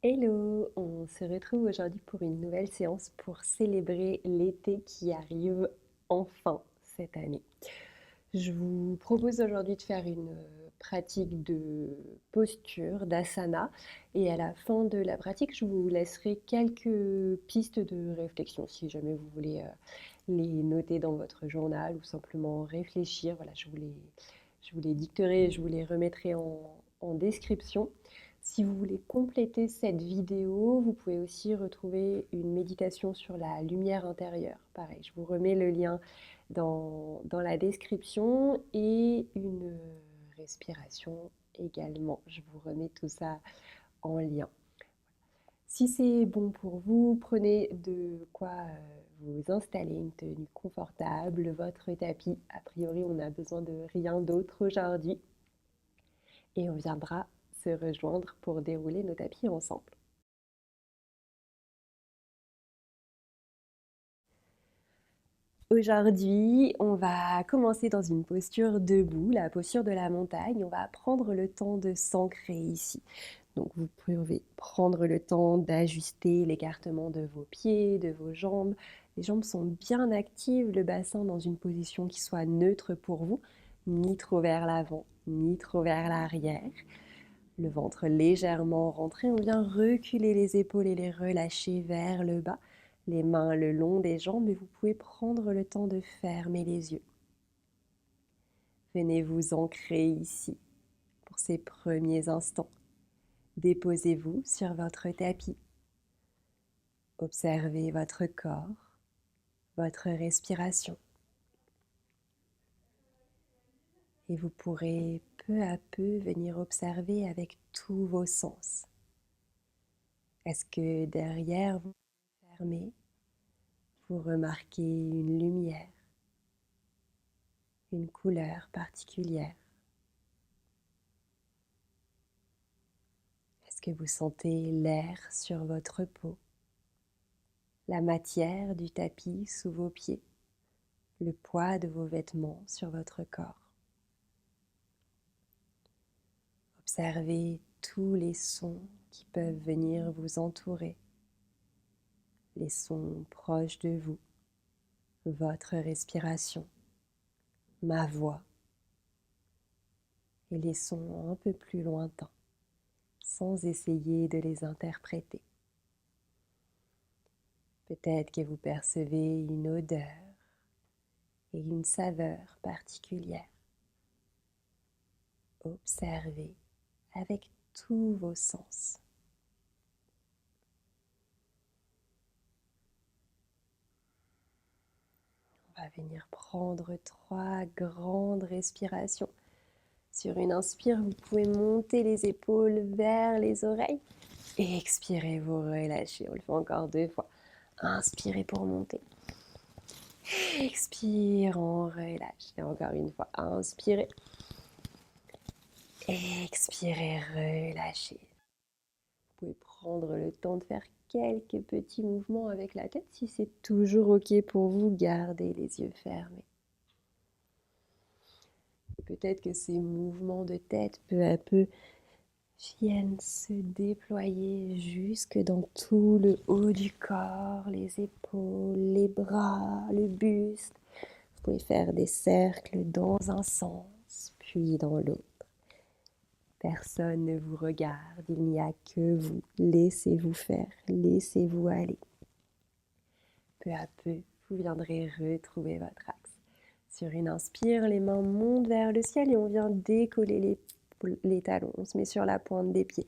Hello, on se retrouve aujourd'hui pour une nouvelle séance pour célébrer l'été qui arrive enfin cette année. Je vous propose aujourd'hui de faire une pratique de posture, d'asana, et à la fin de la pratique, je vous laisserai quelques pistes de réflexion si jamais vous voulez les noter dans votre journal ou simplement réfléchir. Voilà, je vous les dicterai et je vous les remettrai en description. Si vous voulez compléter cette vidéo, vous pouvez aussi retrouver une méditation sur la lumière intérieure. Pareil, je vous remets le lien dans la description et une respiration également. Je vous remets tout ça en lien. Si c'est bon pour vous, prenez de quoi vous installer, une tenue confortable, votre tapis. A priori, on n'a besoin de rien d'autre aujourd'hui. Et on viendra se rejoindre pour dérouler nos tapis ensemble. Aujourd'hui, on va commencer dans une posture debout, la posture de la montagne. On va prendre le temps de s'ancrer ici. Donc vous pouvez prendre le temps d'ajuster l'écartement de vos pieds, de vos jambes. Les jambes sont bien actives, le bassin dans une position qui soit neutre pour vous, ni trop vers l'avant, ni trop vers l'arrière. Le ventre légèrement rentré, on vient reculer les épaules et les relâcher vers le bas. Les mains le long des jambes et vous pouvez prendre le temps de fermer les yeux. Venez vous ancrer ici pour ces premiers instants. Déposez-vous sur votre tapis. Observez votre corps, votre respiration. Et vous pourrez peu à peu venir observer avec tous vos sens. Est-ce que derrière vous fermez, vous remarquez une lumière, une couleur particulière? Est-ce que vous sentez l'air sur votre peau, la matière du tapis sous vos pieds, le poids de vos vêtements sur votre corps? Observez tous les sons qui peuvent venir vous entourer, les sons proches de vous, votre respiration, ma voix et les sons un peu plus lointains, sans essayer de les interpréter. Peut-être que vous percevez une odeur et une saveur particulière. Observez avec tous vos sens. On va venir prendre 3 grandes respirations. Sur une inspire, vous pouvez monter les épaules vers les oreilles. Et expirez, vous relâchez. On le fait encore 2 fois. Inspirez pour monter. Expire, on relâche. Et encore une fois. Inspirez. Expirez, relâchez. Vous pouvez prendre le temps de faire quelques petits mouvements avec la tête. Si c'est toujours OK pour vous, gardez les yeux fermés. Peut-être que ces mouvements de tête, peu à peu, viennent se déployer jusque dans tout le haut du corps, les épaules, les bras, le buste. Vous pouvez faire des cercles dans un sens, puis dans l'autre. Personne ne vous regarde, il n'y a que vous. Laissez-vous faire, laissez-vous aller. Peu à peu, vous viendrez retrouver votre axe. Sur une inspire, les mains montent vers le ciel et on vient décoller les talons. On se met sur la pointe des pieds.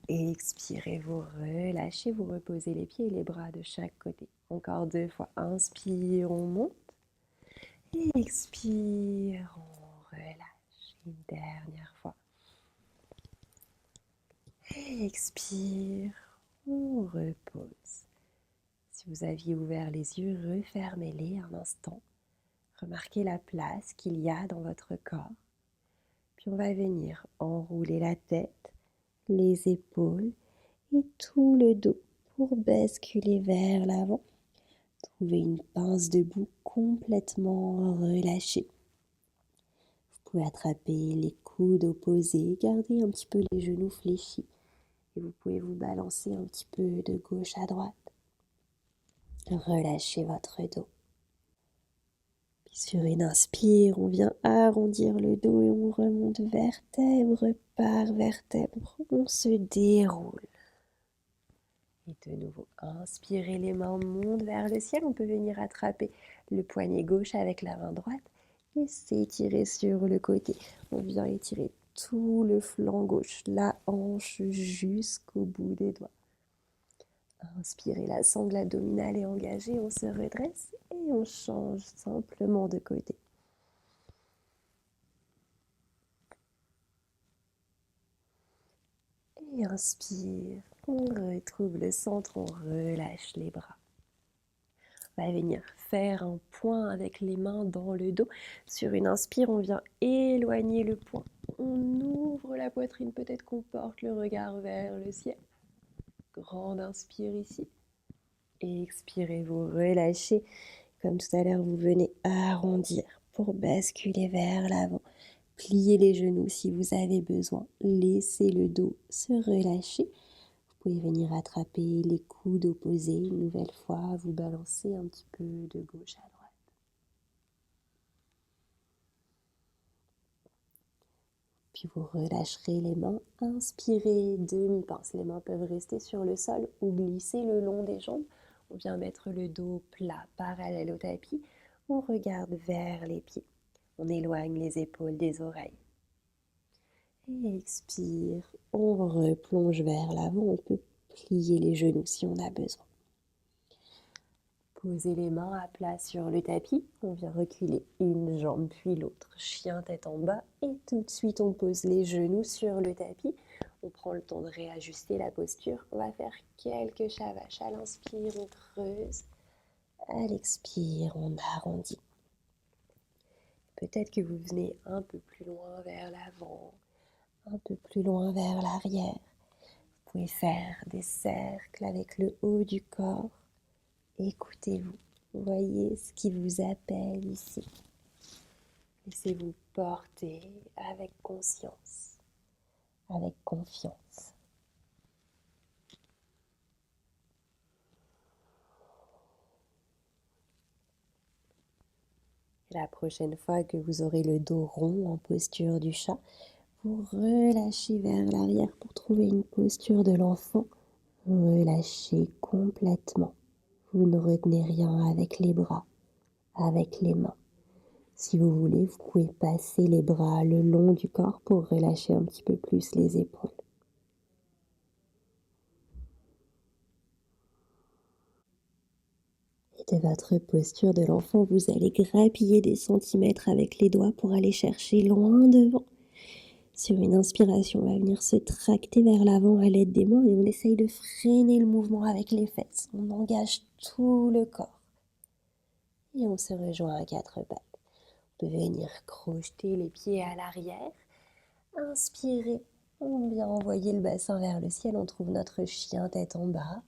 Expirez, vous relâchez, vous reposez les pieds et les bras de chaque côté. Encore 2 fois. Inspire, on monte. Expire, on relâche. Une dernière fois. Expire, on repose. Si vous aviez ouvert les yeux, refermez-les un instant. Remarquez la place qu'il y a dans votre corps. Puis on va venir enrouler la tête, les épaules et tout le dos pour basculer vers l'avant. Trouvez une pince debout complètement relâchée. Vous pouvez attraper les coudes opposés, garder un petit peu les genoux fléchis Et vous pouvez vous balancer un petit peu de gauche à droite. Relâchez votre dos. Puis sur une inspire, on vient arrondir le dos et on remonte vertèbre par vertèbre. On se déroule. Et de nouveau, inspirez, les mains montent vers le ciel. On peut venir attraper le poignet gauche avec la main droite et s'étirer sur le côté. On vient étirer tout le flanc gauche, la hanche jusqu'au bout des doigts. Inspirez, la sangle abdominale est engagée, on se redresse et on change simplement de côté. Et inspire, on retrouve le centre, on relâche les bras. On va venir faire un point avec les mains dans le dos. Sur une inspire, on vient éloigner le poing. On ouvre la poitrine, peut-être qu'on porte le regard vers le ciel. Grande inspire ici. Expirez, vous relâchez. Comme tout à l'heure, vous venez arrondir pour basculer vers l'avant. Pliez les genoux si vous avez besoin. Laissez le dos se relâcher. Vous pouvez venir attraper les coudes opposés. Une nouvelle fois, vous balancez un petit peu de gauche à droite. Puis vous relâcherez les mains. Inspirez, demi-pince. Les mains peuvent rester sur le sol ou glisser le long des jambes. On vient mettre le dos plat, parallèle au tapis. On regarde vers les pieds. On éloigne les épaules des oreilles. Et expire, on replonge vers l'avant. On peut plier les genoux si on a besoin. Posez les mains à plat sur le tapis. On vient reculer une jambe puis l'autre. Chien tête en bas. Et tout de suite, on pose les genoux sur le tapis. On prend le temps de réajuster la posture. On va faire quelques chavaches. À l'inspire, on creuse. À l'expire, on arrondit. Peut-être que vous venez un peu plus loin vers l'avant, un peu plus loin vers l'arrière. Vous pouvez faire des cercles avec le haut du corps. Écoutez-vous, voyez ce qui vous appelle ici. Laissez-vous porter avec conscience, avec confiance. La prochaine fois que vous aurez le dos rond en posture du chat, vous relâchez vers l'arrière pour trouver une posture de l'enfant. Relâchez complètement. Vous ne retenez rien avec les bras, avec les mains. Si vous voulez, vous pouvez passer les bras le long du corps pour relâcher un petit peu plus les épaules. Et de votre posture de l'enfant, vous allez grappiller des centimètres avec les doigts pour aller chercher loin devant. Sur une inspiration, on va venir se tracter vers l'avant à l'aide des mains et on essaye de freiner le mouvement avec les fesses. On engage tout le corps. Et on se rejoint à quatre pattes. On peut venir crocheter les pieds à l'arrière. Inspirez, on vient envoyer le bassin vers le ciel. On trouve notre chien tête en bas.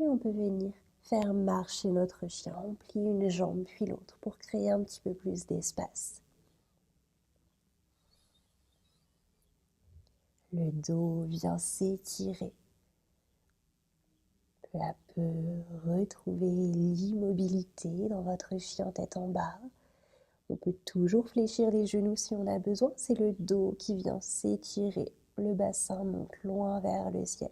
Et on peut venir faire marcher notre chien. On plie une jambe puis l'autre pour créer un petit peu plus d'espace. Le dos vient s'étirer. Peu à peu, retrouvez l'immobilité dans votre chien tête en bas. On peut toujours fléchir les genoux si on a besoin. C'est le dos qui vient s'étirer. Le bassin monte loin vers le ciel.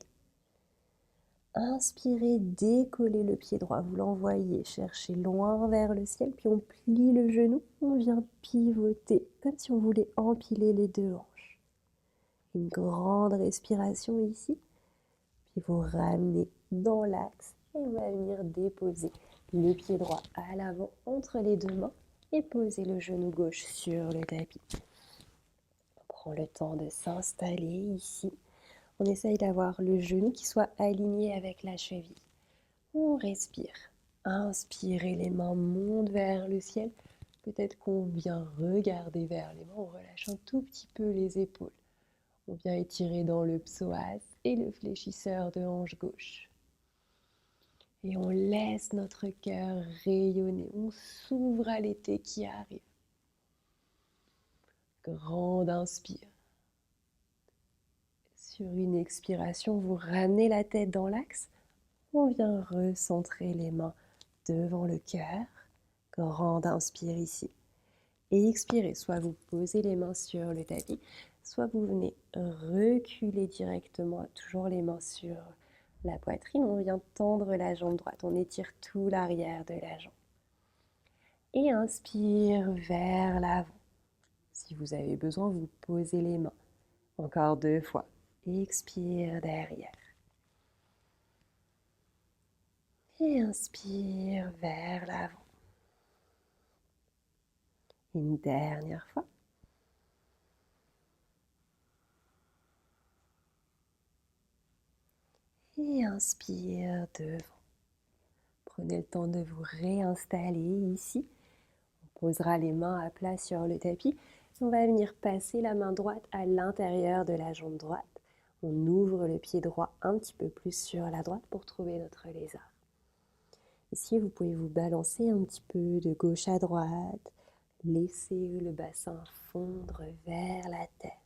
Inspirez, décollez le pied droit. Vous l'envoyez chercher loin vers le ciel. Puis on plie le genou. On vient pivoter comme si on voulait empiler les deux hanches. Une grande respiration ici. Puis vous ramenez dans l'axe et on va venir déposer le pied droit à l'avant entre les deux mains et poser le genou gauche sur le tapis. On prend le temps de s'installer ici. On essaye d'avoir le genou qui soit aligné avec la cheville. On respire. Inspirez, les mains montent vers le ciel. Peut-être qu'on vient regarder vers les mains. On relâche un tout petit peu les épaules. On vient étirer dans le psoas et le fléchisseur de hanche gauche. Et on laisse notre cœur rayonner. On s'ouvre à l'été qui arrive. Grande inspire. Sur une expiration, vous ramenez la tête dans l'axe. On vient recentrer les mains devant le cœur. Grande inspire ici. Et expirez, soit vous posez les mains sur le tapis, soit vous venez reculer directement, toujours les mains sur la poitrine. On vient tendre la jambe droite, on étire tout l'arrière de la jambe. Et inspire vers l'avant. Si vous avez besoin, vous posez les mains. Encore 2 fois. Expire derrière. Et inspire vers l'avant. Une dernière fois. Et inspire devant. Prenez le temps de vous réinstaller ici. On posera les mains à plat sur le tapis. On va venir passer la main droite à l'intérieur de la jambe droite. On ouvre le pied droit un petit peu plus sur la droite pour trouver notre lézard. Ici, vous pouvez vous balancer un petit peu de gauche à droite. Laissez le bassin fondre vers la terre.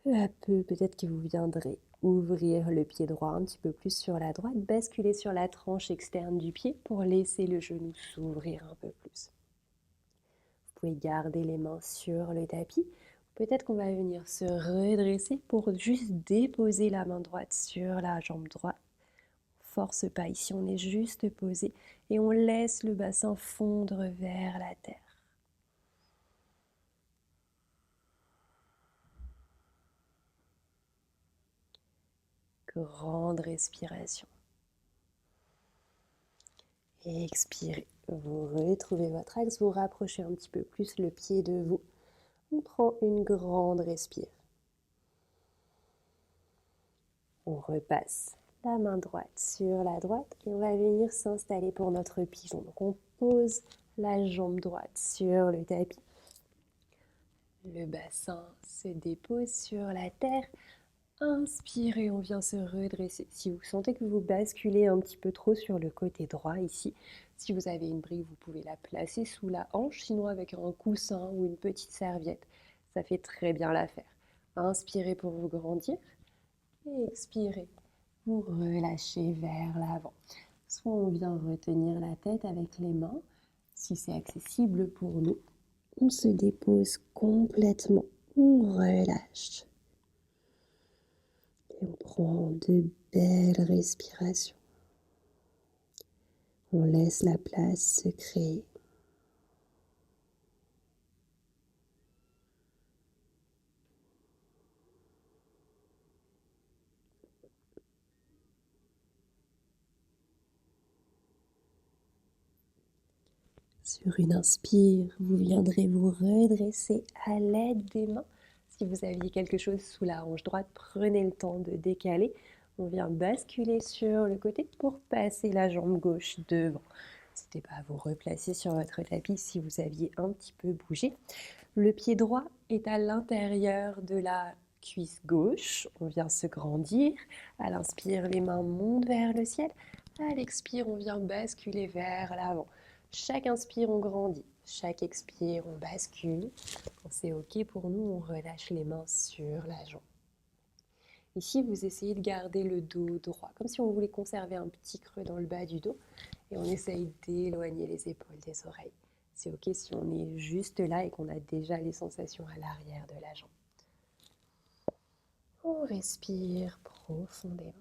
Peu à peu, peut-être que vous viendrez ouvrir le pied droit un petit peu plus sur la droite, basculer sur la tranche externe du pied pour laisser le genou s'ouvrir un peu plus. Vous pouvez garder les mains sur le tapis. Peut-être qu'on va venir se redresser pour juste déposer la main droite sur la jambe droite. Force pas, ici on est juste posé et on laisse le bassin fondre vers la terre. Grande respiration. Et expirez. Vous retrouvez votre axe, vous rapprochez un petit peu plus le pied de vous. On prend une grande respire. On repasse la main droite sur la droite et on va venir s'installer pour notre pigeon. Donc on pose la jambe droite sur le tapis. Le bassin se dépose sur la terre. Inspirez, on vient se redresser. Si vous sentez que vous basculez un petit peu trop sur le côté droit ici, si vous avez une brique, vous pouvez la placer sous la hanche, sinon avec un coussin ou une petite serviette. Ça fait très bien l'affaire. Inspirez pour vous grandir et expirez. Vous relâchez vers l'avant. Soit on vient retenir la tête avec les mains, si c'est accessible pour nous. On se dépose complètement, on relâche. Et on prend de belles respirations. On laisse la place se créer. Sur une inspire, vous viendrez vous redresser à l'aide des mains. Si vous aviez quelque chose sous la hanche droite, prenez le temps de décaler. On vient basculer sur le côté pour passer la jambe gauche devant. N'hésitez pas à vous replacer sur votre tapis si vous aviez un petit peu bougé. Le pied droit est à l'intérieur de la cuisse gauche. On vient se grandir. À l'inspire, les mains montent vers le ciel. À l'expire, on vient basculer vers l'avant. Chaque inspire, on grandit. Chaque expire, on bascule. Quand c'est OK pour nous, on relâche les mains sur la jambe. Ici, vous essayez de garder le dos droit, comme si on voulait conserver un petit creux dans le bas du dos. Et on essaye d'éloigner les épaules des oreilles. C'est OK si on est juste là et qu'on a déjà les sensations à l'arrière de la jambe. On respire profondément.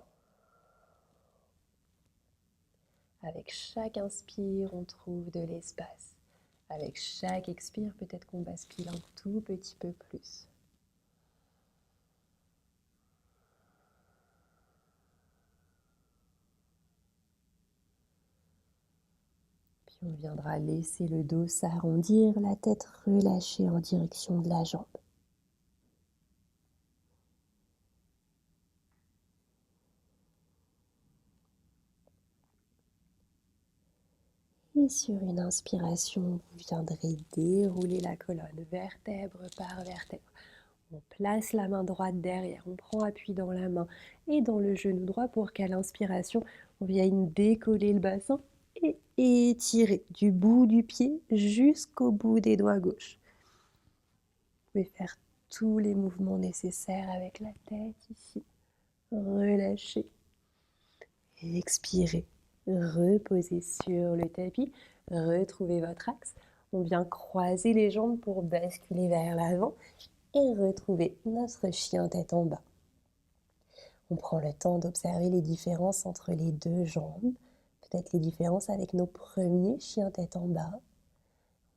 Avec chaque inspire, on trouve de l'espace. Avec chaque expire, peut-être qu'on bascule un tout petit peu plus. Puis on viendra laisser le dos s'arrondir, la tête relâchée en direction de la jambe. Et sur une inspiration, vous viendrez dérouler la colonne vertèbre par vertèbre. On place la main droite derrière, on prend appui dans la main et dans le genou droit pour qu'à l'inspiration, on vienne décoller le bassin et étirer du bout du pied jusqu'au bout des doigts gauches. Vous pouvez faire tous les mouvements nécessaires avec la tête ici. Relâchez. Expirez. Reposez sur le tapis. Retrouvez votre axe. On vient croiser les jambes pour basculer vers l'avant et retrouver notre chien tête en bas. On prend le temps d'observer les différences entre les deux jambes, peut-être les différences avec nos premiers chiens tête en bas.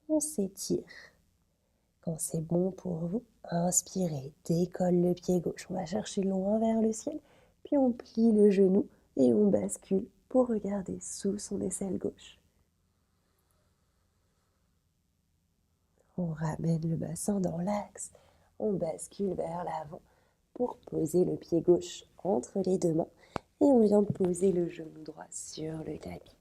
On s'étire. Quand c'est bon pour vous, inspirez, décolle le pied gauche. On va chercher loin vers le ciel, puis on plie le genou et on bascule pour regarder sous son aisselle gauche. On ramène le bassin dans l'axe, on bascule vers l'avant pour poser le pied gauche entre les deux mains et on vient poser le genou droit sur le tapis.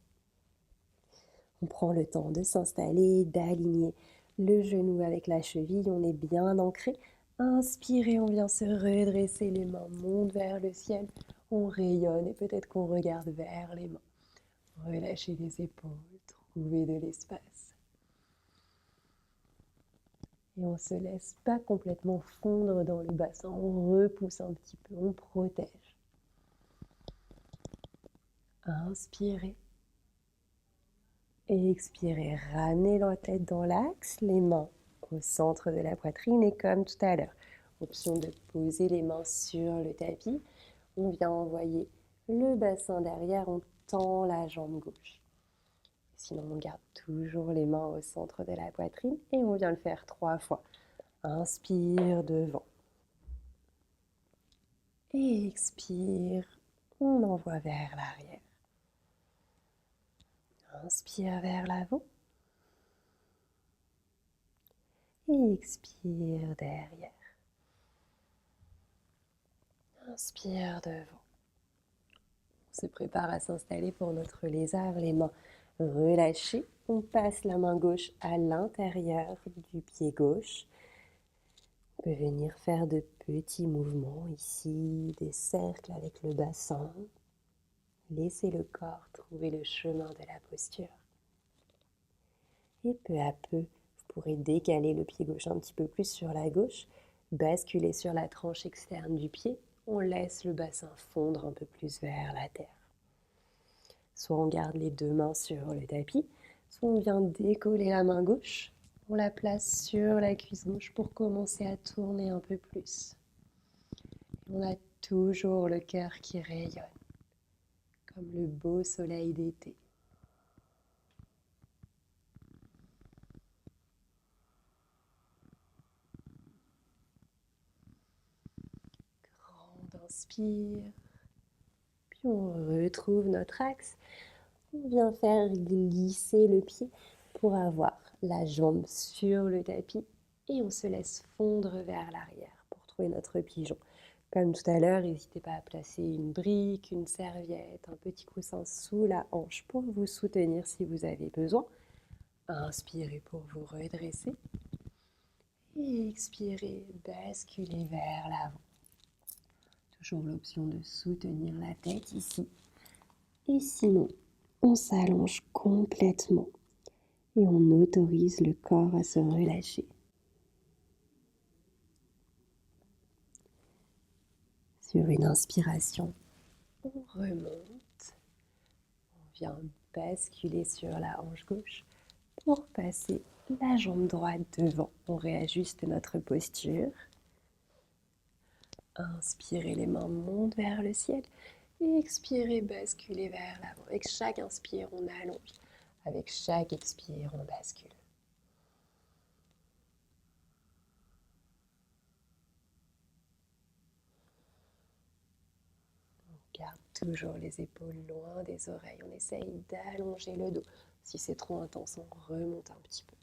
On prend le temps de s'installer, d'aligner le genou avec la cheville, on est bien ancré. Inspirez, on vient se redresser, les mains montent vers le ciel, on rayonne et peut-être qu'on regarde vers les mains. Relâchez les épaules, trouvez de l'espace. Et on ne se laisse pas complètement fondre dans le bassin, on repousse un petit peu, on protège. Inspirez. Et expirez, ramenez la tête dans l'axe, les mains au centre de la poitrine et comme tout à l'heure, option de poser les mains sur le tapis, on vient envoyer le bassin derrière, on tend la jambe gauche. Sinon, on garde toujours les mains au centre de la poitrine et on vient le faire 3 fois. Inspire devant. Et expire, on envoie vers l'arrière. Inspire vers l'avant. Et expire derrière. Inspire devant. On se prépare à s'installer pour notre lézard, les mains relâchées. On passe la main gauche à l'intérieur du pied gauche. On peut venir faire de petits mouvements ici, des cercles avec le bassin. Laissez le corps trouver le chemin de la posture. Et peu à peu, vous pourrez décaler le pied gauche un petit peu plus sur la gauche, basculer sur la tranche externe du pied. On laisse le bassin fondre un peu plus vers la terre. Soit on garde les deux mains sur le tapis, soit on vient décoller la main gauche. On la place sur la cuisse gauche pour commencer à tourner un peu plus. On a toujours le cœur qui rayonne, comme le beau soleil d'été. Grand inspire, puis on retrouve notre axe. On vient faire glisser le pied pour avoir la jambe sur le tapis et on se laisse fondre vers l'arrière pour trouver notre pigeon. Comme tout à l'heure, n'hésitez pas à placer une brique, une serviette, un petit coussin sous la hanche pour vous soutenir si vous avez besoin. Inspirez pour vous redresser et expirez, basculez vers l'avant. Toujours l'option de soutenir la tête ici. Et sinon, on s'allonge complètement et on autorise le corps à se relâcher. Sur une inspiration, on remonte, on vient basculer sur la hanche gauche pour passer la jambe droite devant. On réajuste notre posture. Inspirez, les mains montent vers le ciel. Et expirez, basculez vers l'avant. Avec chaque inspire, on allonge. Avec chaque expire, on bascule. On garde toujours les épaules loin des oreilles. On essaye d'allonger le dos. Si c'est trop intense, on remonte un petit peu.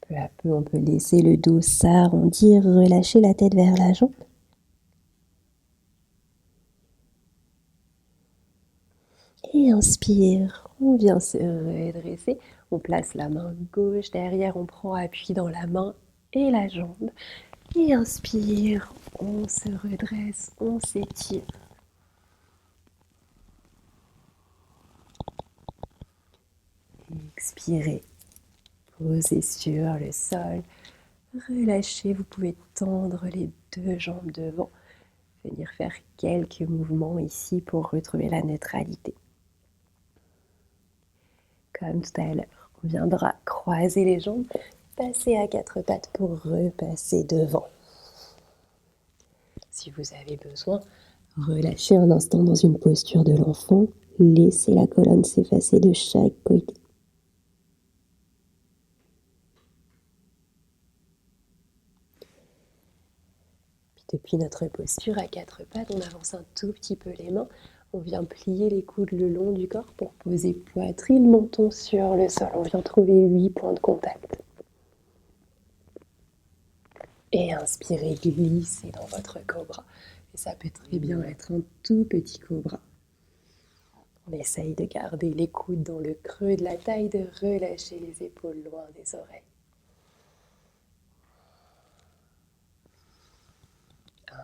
Peu à peu, on peut laisser le dos s'arrondir, relâcher la tête vers la jambe. Et inspire, on vient se redresser. On place la main gauche derrière, on prend appui dans la main et la jambe. Et inspire, on se redresse, on s'étire. Expirez, posez sur le sol. Relâchez, vous pouvez tendre les deux jambes devant. Venir faire quelques mouvements ici pour retrouver la neutralité. Comme tout à l'heure, on viendra croiser les jambes, passer à quatre pattes pour repasser devant. Si vous avez besoin, relâchez un instant dans une posture de l'enfant. Laissez la colonne s'effacer de chaque côté. Puis depuis notre posture à quatre pattes, on avance un tout petit peu les mains. On vient plier les coudes le long du corps pour poser poitrine, menton sur le sol. On vient trouver 8 points de contact. Et inspirez, glissez dans votre cobra. Et ça peut très bien être un tout petit cobra. On essaye de garder les coudes dans le creux de la taille, de relâcher les épaules loin des oreilles.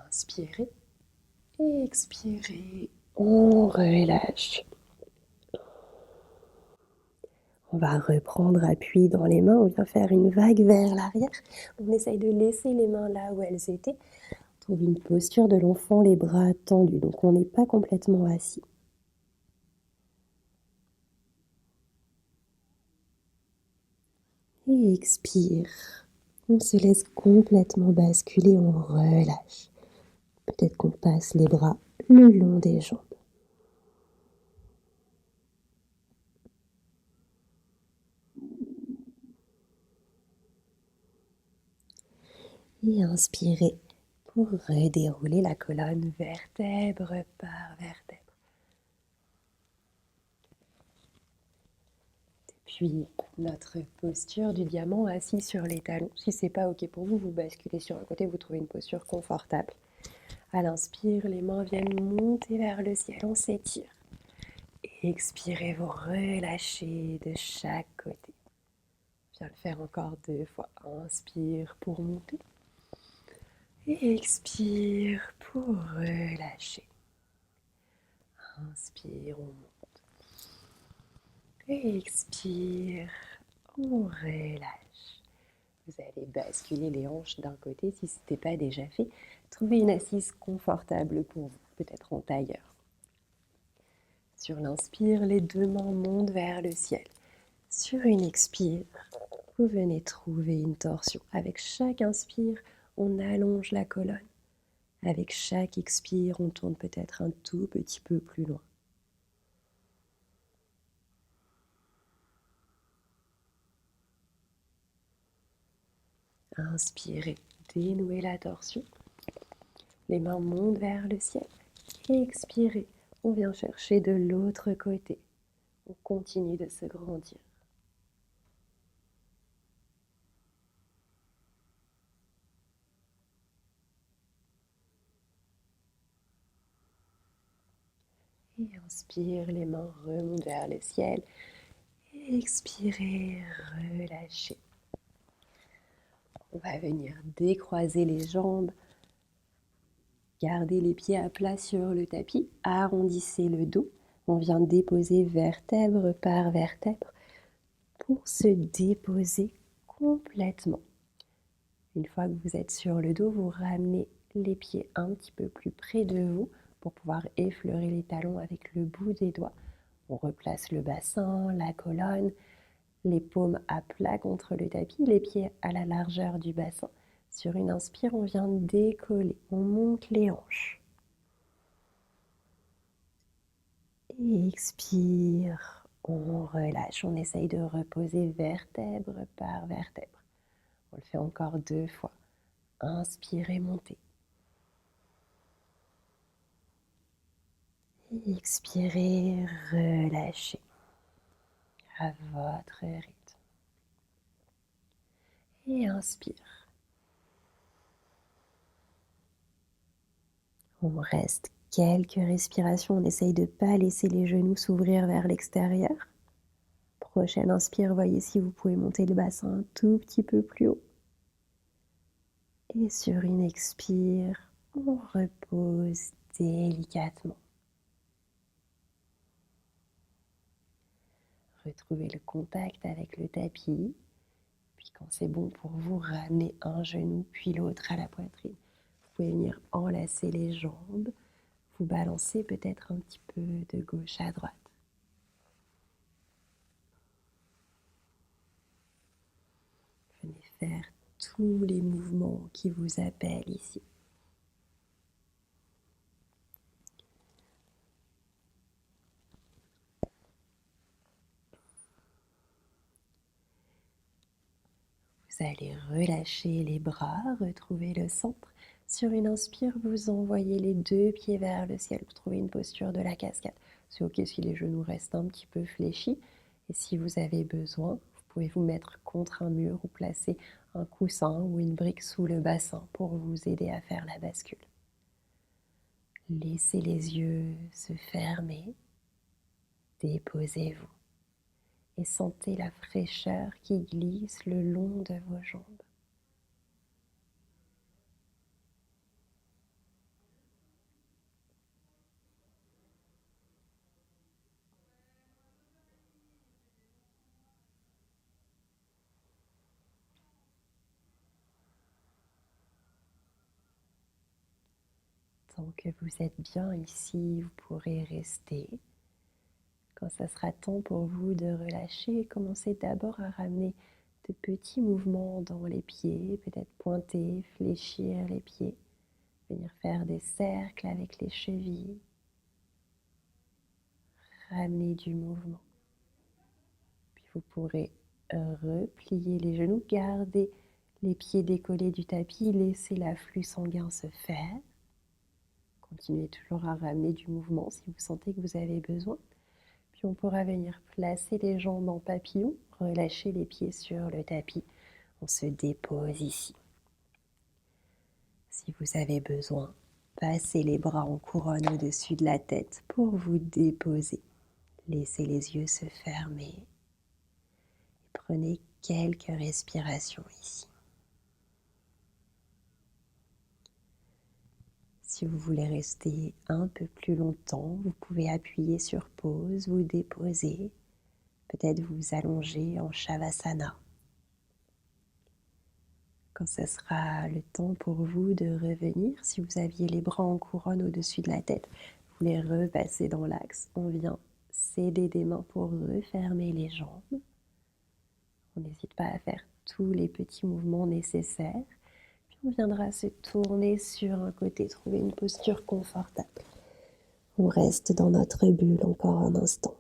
Inspirez, expirez, on relâche. On va reprendre appui dans les mains, on vient faire une vague vers l'arrière. On essaye de laisser les mains là où elles étaient. On trouve une posture de l'enfant, les bras tendus, donc on n'est pas complètement assis. Et expire. On se laisse complètement basculer, on relâche. Peut-être qu'on passe les bras le long des jambes. Et inspirez pour redérouler la colonne vertèbre par vertèbre. Puis notre posture du diamant assis sur les talons. Si ce n'est pas OK pour vous, vous basculez sur un côté, vous trouvez une posture confortable. À l'inspire, les mains viennent monter vers le ciel, on s'étire. Expirez, vous relâchez de chaque côté. Je viens le faire encore 2 fois. Inspire pour monter. Et expire pour relâcher. Inspire, on monte. Et expire, on relâche. Vous allez basculer les hanches d'un côté si ce n'était pas déjà fait. Trouvez une assise confortable pour vous, peut-être en tailleur. Sur l'inspire, les 2 mains montent vers le ciel. Sur une expire, vous venez trouver une torsion. Avec chaque inspire, on allonge la colonne. Avec chaque expire, on tourne peut-être un tout petit peu plus loin. Inspirez, dénouez la torsion. Les mains montent vers le ciel. Expirez, on vient chercher de l'autre côté. On continue de se grandir. Et inspire, les mains remontent vers le ciel. Expirez, relâchez. On va venir décroiser les jambes. Gardez les pieds à plat sur le tapis. Arrondissez le dos. On vient déposer vertèbre par vertèbre pour se déposer complètement. Une fois que vous êtes sur le dos, vous ramenez les pieds un petit peu plus près de vous pour pouvoir effleurer les talons avec le bout des doigts. On replace le bassin, la colonne, les paumes à plat contre le tapis, les pieds à la largeur du bassin. Sur une inspire, on vient décoller, on monte les hanches. Et expire, on relâche, on essaye de reposer vertèbre par vertèbre. On le fait encore 2 fois. Inspirez, montez. Expirez, relâchez à votre rythme. Et inspire. On reste quelques respirations. On essaye de ne pas laisser les genoux s'ouvrir vers l'extérieur. Prochaine inspire, voyez si vous pouvez monter le bassin un tout petit peu plus haut. Et sur une expire, on repose délicatement. Retrouvez le contact avec le tapis. Puis quand c'est bon pour vous, ramenez un genou puis l'autre à la poitrine. Vous pouvez venir enlacer les jambes, vous balancer peut-être un petit peu de gauche à droite. Venez faire tous les mouvements qui vous appellent ici. Vous allez relâcher les bras, retrouver le centre. Sur une inspire, vous envoyez les deux pieds vers le ciel. Vous trouvez une posture de la cascade. C'est ok si les genoux restent un petit peu fléchis. Et si vous avez besoin, vous pouvez vous mettre contre un mur ou placer un coussin ou une brique sous le bassin pour vous aider à faire la bascule. Laissez les yeux se fermer. Déposez-vous. Et sentez la fraîcheur qui glisse le long de vos jambes. Tant que vous êtes bien ici, vous pourrez rester. Quand ça sera temps pour vous de relâcher, commencez d'abord à ramener de petits mouvements dans les pieds, peut-être pointer, fléchir les pieds, venir faire des cercles avec les chevilles, ramener du mouvement. Puis vous pourrez replier les genoux, garder les pieds décollés du tapis, laisser l'afflux sanguin se faire. Continuez toujours à ramener du mouvement si vous sentez que vous avez besoin. Puis on pourra venir placer les jambes en papillon, relâcher les pieds sur le tapis. On se dépose ici. Si vous avez besoin, passez les bras en couronne au-dessus de la tête pour vous déposer. Laissez les yeux se fermer. Et prenez quelques respirations ici. Si vous voulez rester un peu plus longtemps, vous pouvez appuyer sur pause, vous déposer, peut-être vous allonger en Shavasana. Quand ce sera le temps pour vous de revenir, si vous aviez les bras en couronne au-dessus de la tête, vous les repassez dans l'axe. On vient s'aider des mains pour refermer les jambes. On n'hésite pas à faire tous les petits mouvements nécessaires. Puis on viendra se tourner sur un côté, trouver une posture confortable. On reste dans notre bulle encore un instant.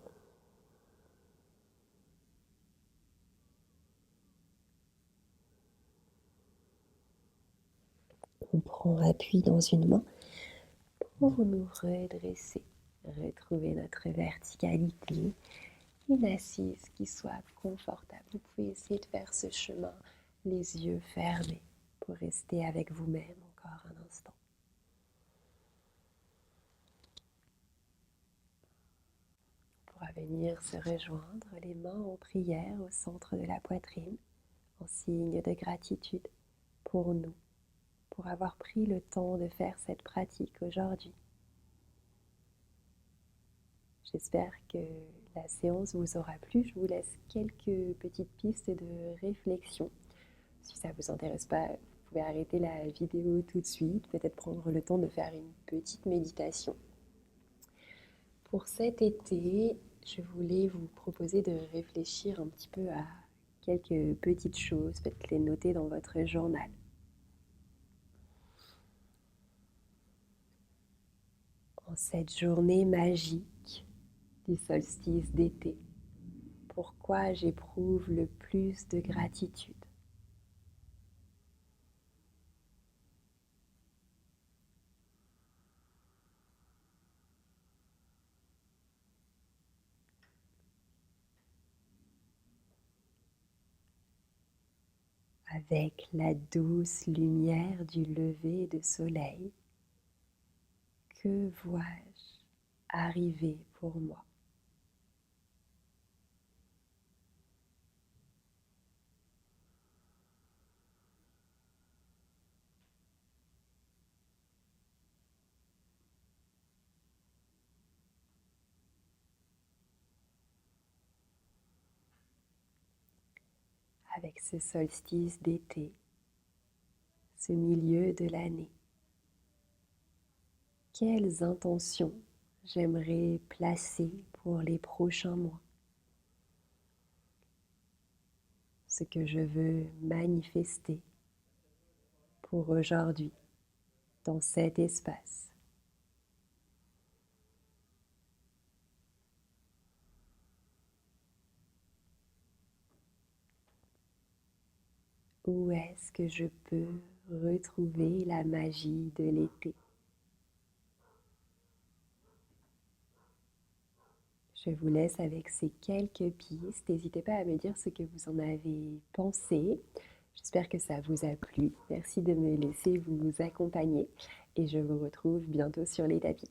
On prend appui dans une main pour nous redresser, retrouver notre verticalité, une assise qui soit confortable. Vous pouvez essayer de faire ce chemin les yeux fermés pour rester avec vous-même encore un instant. On pourra venir se rejoindre les mains en prière au centre de la poitrine en signe de gratitude pour nous, pour avoir pris le temps de faire cette pratique aujourd'hui. J'espère que la séance vous aura plu. Je vous laisse quelques petites pistes de réflexion. Si ça ne vous intéresse pas, vous pouvez arrêter la vidéo tout de suite, peut-être prendre le temps de faire une petite méditation. Pour cet été, je voulais vous proposer de réfléchir un petit peu à quelques petites choses, peut-être les noter dans votre journal. En cette journée magique du solstice d'été, pourquoi j'éprouve le plus de gratitude? Avec la douce lumière du lever de soleil, que vois-je arriver pour moi? avec ce solstice d'été, ce milieu de l'année. Quelles intentions j'aimerais placer pour les prochains mois? Ce que je veux manifester pour aujourd'hui dans cet espace. Où est-ce que je peux retrouver la magie de l'été? Je vous laisse avec ces quelques pistes. N'hésitez pas à me dire ce que vous en avez pensé. J'espère que ça vous a plu. Merci de me laisser vous accompagner et je vous retrouve bientôt sur les tapis.